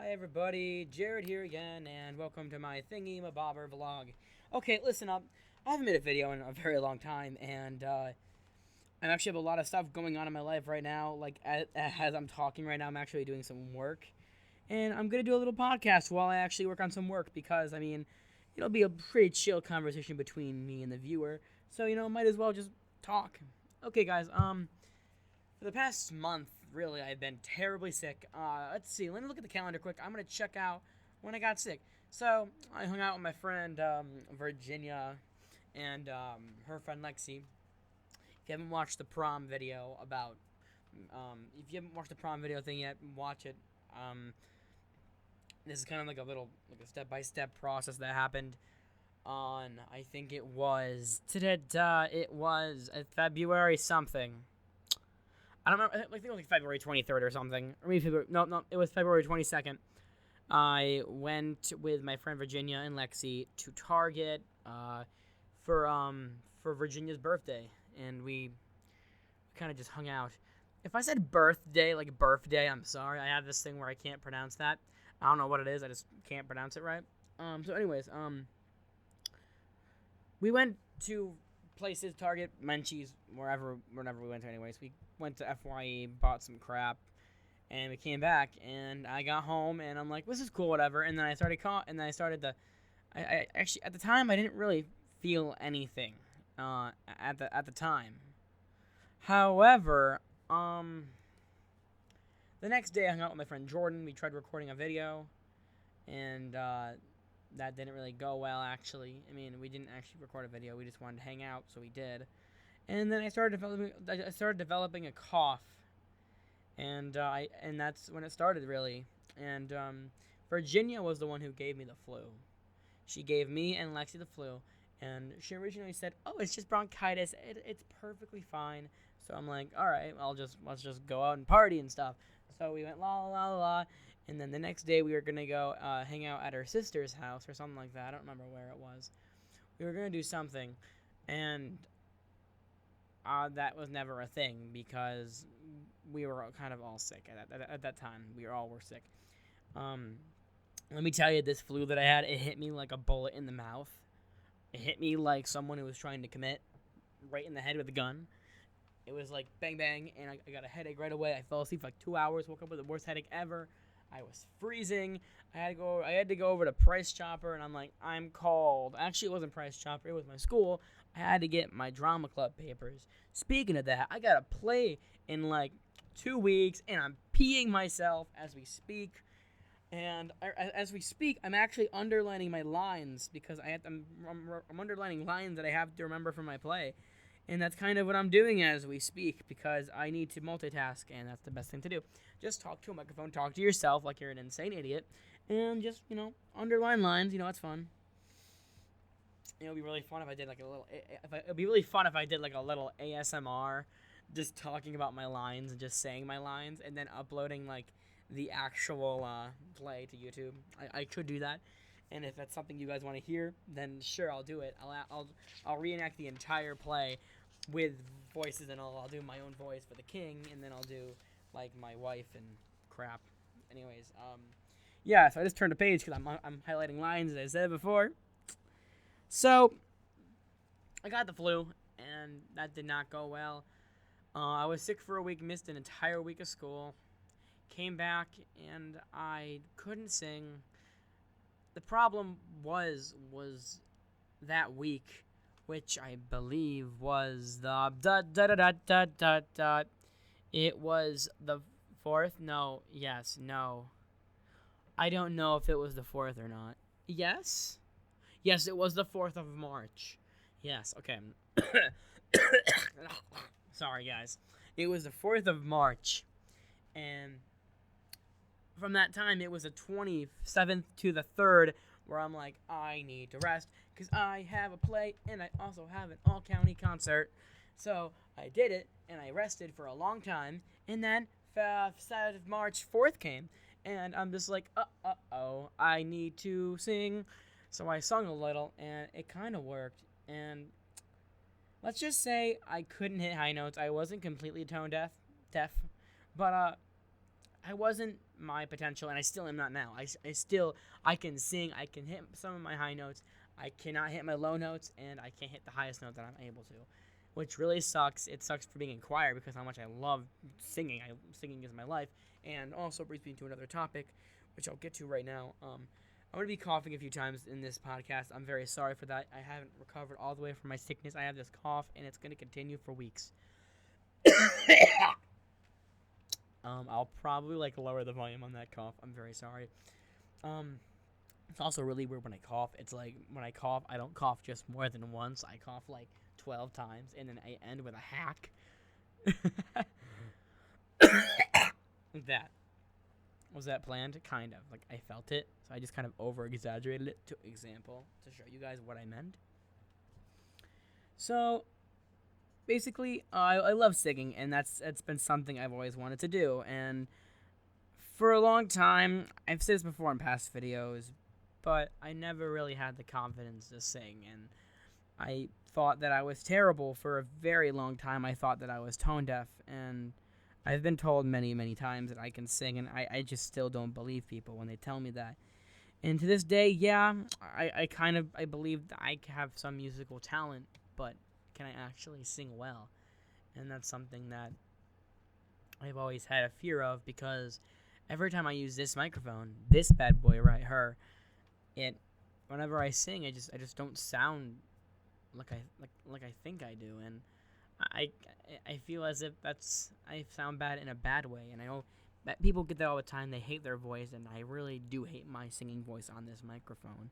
Hi everybody, Jared here again, and welcome to my Thingy Mabobber vlog. Okay, listen up. I haven't made a video in a very long time, and I actually have a lot of stuff going on in my life right now. Like, as I'm talking right now, I'm actually doing some work, and I'm gonna do a little podcast while I actually work on some work because, it'll be a pretty chill conversation between me and the viewer, so, might as well just talk. Okay, guys, for the past month, really, I've been terribly sick. Let's see. Let me look at the calendar quick. I'm gonna check out when I got sick. So I hung out with my friend Virginia and her friend Lexi. If you haven't watched the prom video about, if you haven't watched the prom video thing yet, watch it. This is kind of like a step-by-step process that happened on. I think it was it was February something. I don't remember. I think it was like February 23rd or something. Or maybe February. No, it was February 22nd. I went with my friend Virginia and Lexi to Target for Virginia's birthday, and we kind of just hung out. If I said birthday, like birthday, I'm sorry. I have this thing where I can't pronounce that. I don't know what it is. I just can't pronounce it right. So anyways, we went to places, Target, Menchie's, wherever we went to. Anyways, we went to FYE, bought some crap, and we came back. And I got home, and I'm like, "This is cool, whatever." And then I started I actually at the time I didn't really feel anything, at the time. However, the next day I hung out with my friend Jordan. We tried recording a video, and that didn't really go well, actually. We didn't actually record a video. We just wanted to hang out, so we did. And then I started developing a cough, and that's when it started, really. And Virginia was the one who gave me the flu. She gave me and Lexi the flu, and she originally said, "Oh, it's just bronchitis. It's perfectly fine." So I'm like, "All right, let's just go out and party and stuff." So we went la la la la, and then the next day we were gonna go hang out at her sister's house or something like that. I don't remember where it was. We were gonna do something, and that was never a thing because we were kind of all sick at that time. We all were sick. Um, Let me tell you, this flu that I had, it hit me like a bullet in the mouth. It hit me like someone who was trying to commit, right in the head with a gun. It was like bang bang, and I got a headache right away. I fell asleep for like 2 hours, woke up with the worst headache ever. I was freezing. I had to go over to Price Chopper, and I'm like, I'm cold. Actually, it wasn't Price Chopper. It was my school. I had to get my drama club papers. Speaking of that, I got a play in like 2 weeks, and I'm peeing myself as we speak. And as we speak, I'm actually underlining my lines because I'm underlining lines that I have to remember from my play. And that's kind of what I'm doing as we speak because I need to multitask, and that's the best thing to do. Just talk to a microphone, talk to yourself like you're an insane idiot, and just, underline lines. It's fun. It would be really fun if I did like a little. It'd be really fun if I did like a little ASMR, just talking about my lines and just saying my lines, and then uploading like the actual play to YouTube. I could do that, and if that's something you guys want to hear, then sure, I'll do it. I'll reenact the entire play with voices and all. I'll do my own voice for the king, and then I'll do like my wife and crap. Anyways, yeah. So I just turned a page because I'm highlighting lines as I said before. So I got the flu, and that did not go well. I was sick for a week, missed an entire week of school. Came back, and I couldn't sing. The problem was that week, which I believe was the dot dot dot dot dot dot. It was the fourth. No, yes, no. I don't know if it was the fourth or not. Yes, yes, it was the 4th of March. Yes, okay. Sorry, guys. It was the 4th of March, and from that time, it was the 27th to the 3rd, where I'm like, I need to rest, because I have a play, and I also have an all-county concert. So, I did it, and I rested for a long time, and then, March 4th came, and I'm just like, uh-oh, I need to sing. So I sung a little, and it kind of worked, and let's just say I couldn't hit high notes. I wasn't completely tone deaf, but, I wasn't my potential, and I still am not now. I can sing, I can hit some of my high notes, I cannot hit my low notes, and I can't hit the highest note that I'm able to, which really sucks. It sucks for being in choir because how much I love singing. Singing is my life, and also brings me to another topic, which I'll get to right now. I'm going to be coughing a few times in this podcast. I'm very sorry for that. I haven't recovered all the way from my sickness. I have this cough, and it's going to continue for weeks. I'll probably lower the volume on that cough. I'm very sorry. It's also really weird when I cough. It's like when I cough, I don't cough just more than once. I cough 12 times, and then I end with a hack. That. Was that planned? Kind of. I felt it, so I just kind of over-exaggerated it to example to show you guys what I meant. So, basically, I love singing, and it's been something I've always wanted to do. And for a long time, I've said this before in past videos, but I never really had the confidence to sing, and I thought that I was terrible for a very long time. I thought that I was tone deaf, and I've been told many, many times that I can sing, and I just still don't believe people when they tell me that. And to this day, yeah, I believe that I have some musical talent, but can I actually sing well? And that's something that I've always had a fear of, because every time I use this microphone, this bad boy right here, whenever I sing, I just don't sound like I think I do, and I feel as if I sound bad in a bad way, and I know that people get that all the time. They hate their voice, and I really do hate my singing voice on this microphone,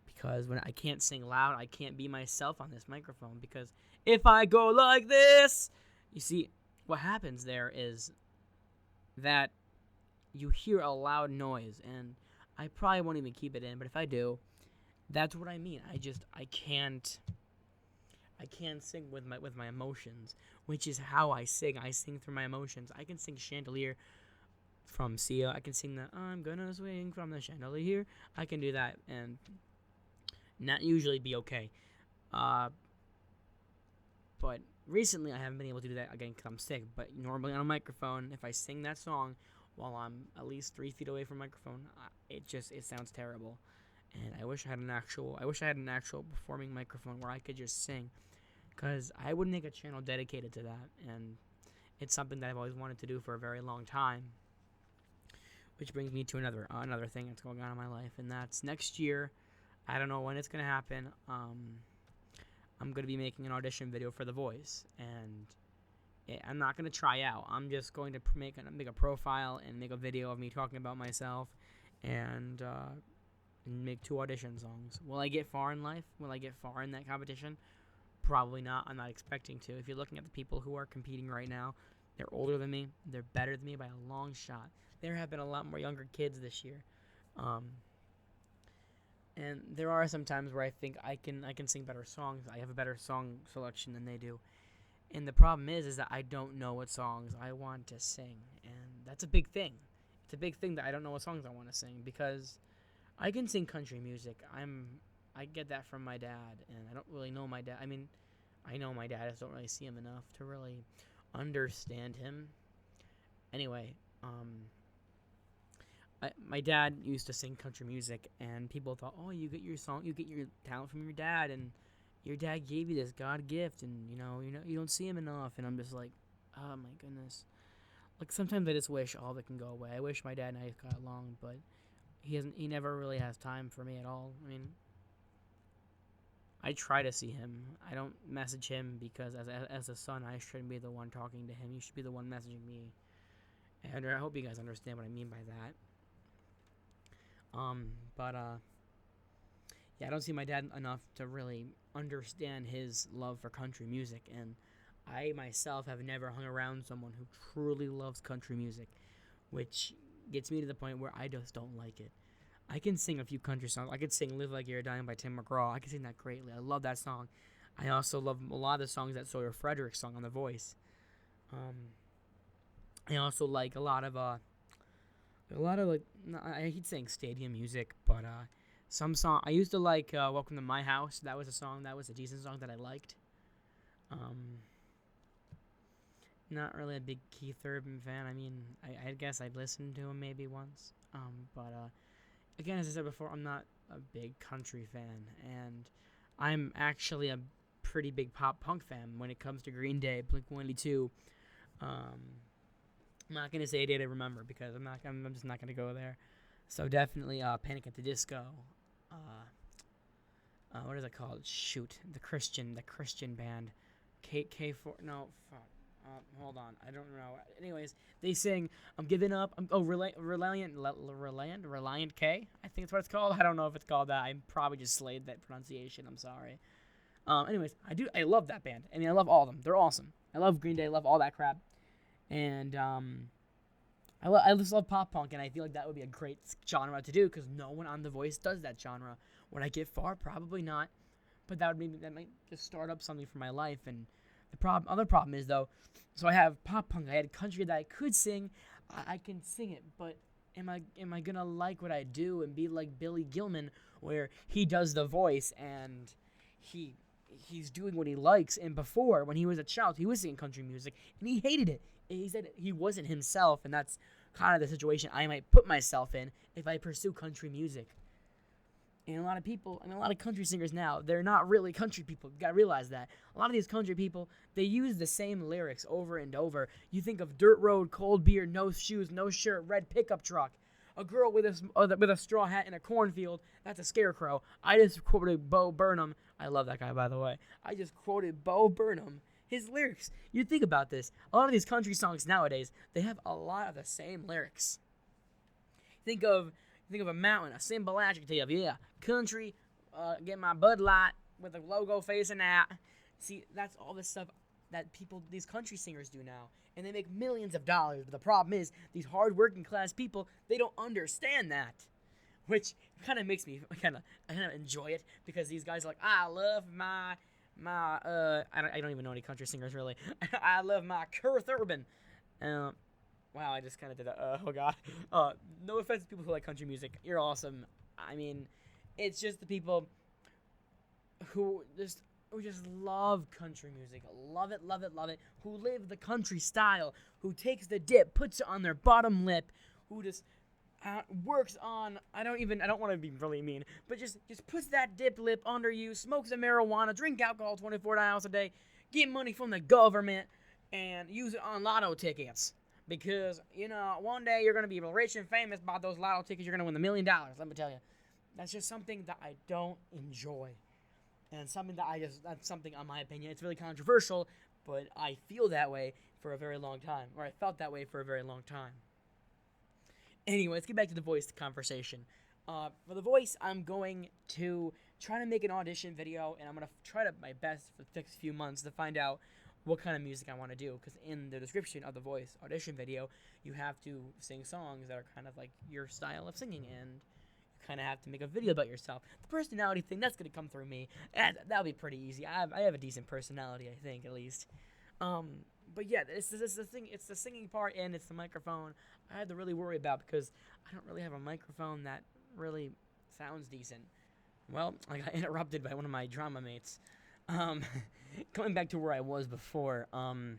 because when I can't sing loud, I can't be myself on this microphone, because if I go like this, you see, what happens there is that you hear a loud noise, and I probably won't even keep it in, but if I do, that's what I mean. I can't sing with my emotions, which is how I sing. I sing through my emotions. I can sing Chandelier from Sia. I can sing the I'm gonna swing from the chandelier. I can do that and not usually be okay. But recently I haven't been able to do that again because I'm sick. But normally on a microphone, if I sing that song while I'm at least 3 feet away from a microphone, it sounds terrible. And I wish I had an actual performing microphone where I could just sing, because I would make a channel dedicated to that, and it's something that I've always wanted to do for a very long time. Which brings me to another thing that's going on in my life, and that's next year. I don't know when it's gonna happen. I'm gonna be making an audition video for The Voice, and I'm not gonna try out. I'm just going to make a profile and make a video of me talking about myself, and make 2 audition songs. Will I get far in life? Will I get far in that competition? Probably not. I'm not expecting to. If you're looking at the people who are competing right now, they're older than me. They're better than me by a long shot. There have been a lot more younger kids this year. And there are some times where I think I can sing better songs. I have a better song selection than they do. And the problem is that I don't know what songs I want to sing. And that's a big thing. It's a big thing that I don't know what songs I want to sing, because I can sing country music. I get that from my dad, and I don't really know my dad. I mean, I know my dad. I just don't really see him enough to really understand him. Anyway, my dad used to sing country music, and people thought, oh, you get your talent from your dad, and your dad gave you this God gift, and you don't see him enough. And I'm just like, oh my goodness. Sometimes I just wish all of it can go away. I wish my dad and I got along, but he never really has time for me at all. I mean, I try to see him. I don't message him because as a son, I shouldn't be the one talking to him. You should be the one messaging me. And I hope you guys understand what I mean by that. Yeah, I don't see my dad enough to really understand his love for country music, and I myself have never hung around someone who truly loves country music, which gets me to the point where I just don't like it. I can sing a few country songs. I could sing Live Like You're Dying by Tim McGraw. I can sing that greatly. I love that song. I also love a lot of the songs that Sawyer Frederick sung on The Voice. I also like a lot of I hate saying stadium music, but some song I used to like Welcome to My House. That was a decent song that I liked. not really a big Keith Urban fan. I mean, I guess I'd listened to him maybe once. But again, as I said before, I'm not a big country fan, and I'm actually a pretty big pop punk fan when it comes to Green Day, Blink-182. I'm not gonna say a day to remember because I'm just not gonna go there. So definitely Panic at the Disco. What is it called? Shoot, the Christian band, K4. No, fuck. Hold on, I don't know. Anyways, they sing "I'm giving up." Reliant K. I think that's what it's called. I don't know if it's called that. I probably just slayed that pronunciation. I'm sorry. Anyways, I love that band. I mean, I love all of them. They're awesome. I love Green Day. I love all that crap. And I just love pop punk, and I feel like that would be a great genre to do because no one on The Voice does that genre. Would I get far? Probably not. But that might just start up something for my life. And the other problem is though, so I have pop punk, I had country that I could sing, I can sing it, but am I gonna like what I do and be like Billy Gilman, where he does the voice and he's doing what he likes? And before, when he was a child, he was singing country music and he hated it. He said he wasn't himself, and that's kind of the situation I might put myself in if I pursue country music. And a lot of people, a lot of country singers now, they're not really country people. You gotta realize that. A lot of these country people, they use the same lyrics over and over. You think of dirt road, cold beer, no shoes, no shirt, red pickup truck. A girl with a straw hat in a cornfield, that's a scarecrow. I just quoted Bo Burnham. I love that guy, by the way. I just quoted Bo Burnham. His lyrics. You think about this. A lot of these country songs nowadays, they have a lot of the same lyrics. Think of a mountain, a simple adjective. Yeah, country, get my Bud Light with a logo facing out. See, that's all the stuff that these country singers do now. And they make millions of dollars. But the problem is, these hard-working class people, they don't understand that. Which kind of makes me kind of enjoy it. Because these guys are like, I love my I don't even know any country singers, really. I love my Kurt Urban. Wow, I just kind of did that. Oh, God. No offense to people who like country music. You're awesome. I mean, it's just the people who just love country music. Love it, love it, love it. Who live the country style. Who takes the dip, puts it on their bottom lip. Who just works on, I don't want to be really mean, but just puts that dip lip under you, smokes a marijuana, drink alcohol 24 hours a day, get money from the government, and use it on lotto tickets. Because, one day you're going to be rich and famous by those lotto tickets. You're going to win $1 million, let me tell you. That's just something that I don't enjoy. And something that's something, in my opinion, it's really controversial, but I feel that way for a very long time. Or I felt that way for a very long time. Anyway, let's get back to The Voice conversation. For The Voice, I'm going to try to make an audition video, and I'm going to try my best for the next few months to find out what kind of music I want to do. Because in the description of The Voice audition video, you have to sing songs that are kind of like your style of singing, and you kind of have to make a video about yourself. The personality thing, that's going to come through me. That'll be pretty easy. I have a decent personality, I think, at least. But yeah, it's the thing. It's the singing part and it's the microphone I had to really worry about because I don't really have a microphone that really sounds decent. Well, I got interrupted by one of my drama mates. Coming back to where I was before, I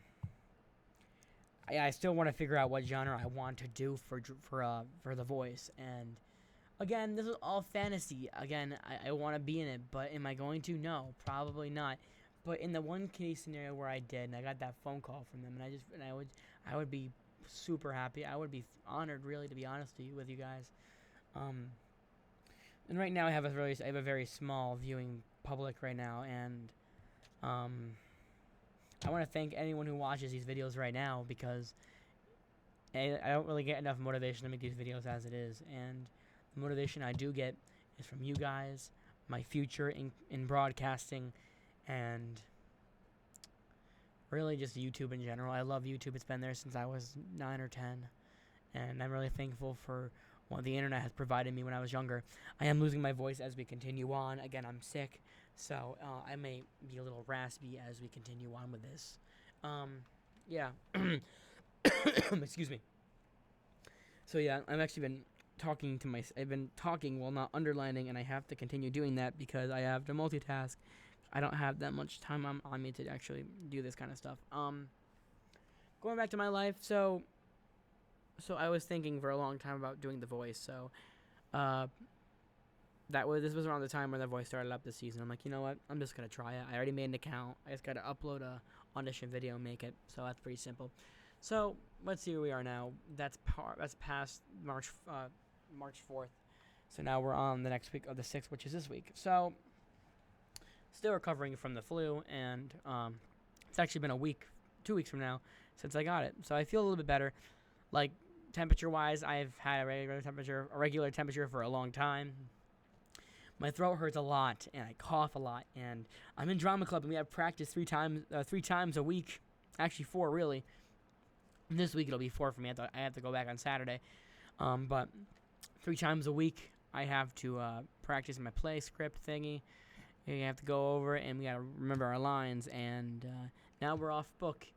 still want to figure out what genre I want to do for The Voice. And again, this is all fantasy. Again, I want to be in it, but am I going to? No, probably not. But in the one case scenario where I did, and I got that phone call from them, and I would be super happy. I would be honored, really, to be honest with you guys. And right now I have a very small viewing public right now, and I want to thank anyone who watches these videos right now because I don't really get enough motivation to make these videos as it is, and the motivation I do get is from you guys, my future in broadcasting, and really just YouTube in general. I love YouTube. It's been there since I was 9 or 10, and I'm really thankful for what the internet has provided me when I was younger. I am losing my voice as we continue on. Again, I'm sick, so I may be a little raspy as we continue on with this. Yeah. Excuse me. So yeah, I've actually been I've been talking while not underlining, and I have to continue doing that because I have to multitask. I don't have that much time on me to actually do this kind of stuff. going back to my life, so I was thinking for a long time about doing The Voice. So this was around the time when The Voice started up this season. I'm like, you know what? I'm just gonna try it. I already made an account. I just gotta upload a audition video, and make it. So that's pretty simple. So let's see where we are now. That's past March 4th. So now we're on the next week of the 6th, which is this week. So still recovering from the flu, and it's actually been 2 weeks from now since I got it. So I feel a little bit better. Like temperature-wise, I've had a regular temperature for a long time. My throat hurts a lot, and I cough a lot. And I'm in drama club, and we have practice three times a week. Actually, 4 really. This week it'll be 4 for me. I have to go back on Saturday. But 3 times a week I have to practice my play script thingy. We have to go over it, and we got to remember our lines. And now we're off book.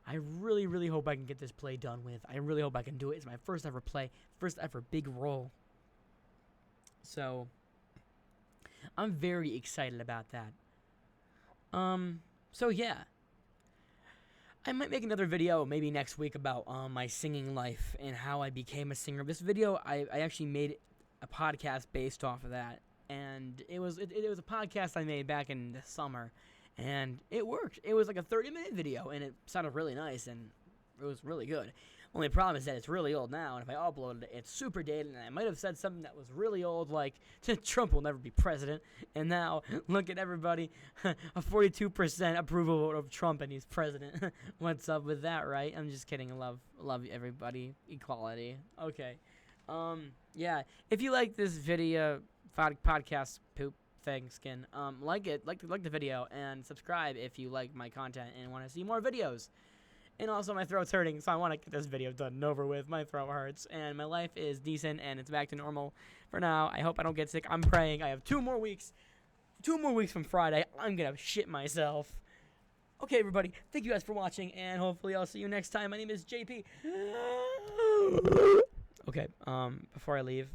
I really, really hope I can get this play done with. I really hope I can do it. It's my first ever play, first ever big role. So I'm very excited about that. So yeah. I might make another video maybe next week about my singing life and how I became a singer. This video, I actually made a podcast based off of that. And it was a podcast I made back in the summer. And it worked. It was like a 30-minute video, and it sounded really nice, and it was really good. Only problem is that it's really old now, and if I uploaded it, it's super dated, and I might have said something that was really old, like, Trump will never be president, and now, look at everybody, a 42% approval vote of Trump, and he's president. What's up with that, right? I'm just kidding. I love everybody. Equality. Okay. Yeah. If you like this video, podcast poop thing, skin, like the video, and subscribe if you like my content and want to see more videos. And also, my throat's hurting, so I want to get this video done and over with. My throat hurts, and my life is decent, and it's back to normal for now. I hope I don't get sick. I'm praying. I have 2 more weeks. 2 more weeks from Friday. I'm going to shit myself. Okay, everybody. Thank you guys for watching, and hopefully I'll see you next time. My name is JP. Okay, before I leave,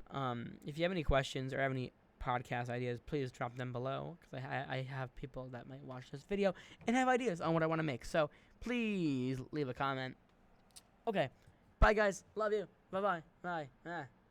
if you have any questions or have any podcast ideas, please drop them below, because I have people that might watch this video and have ideas on what I want to make. So please leave a comment. Okay, bye guys, love you, bye.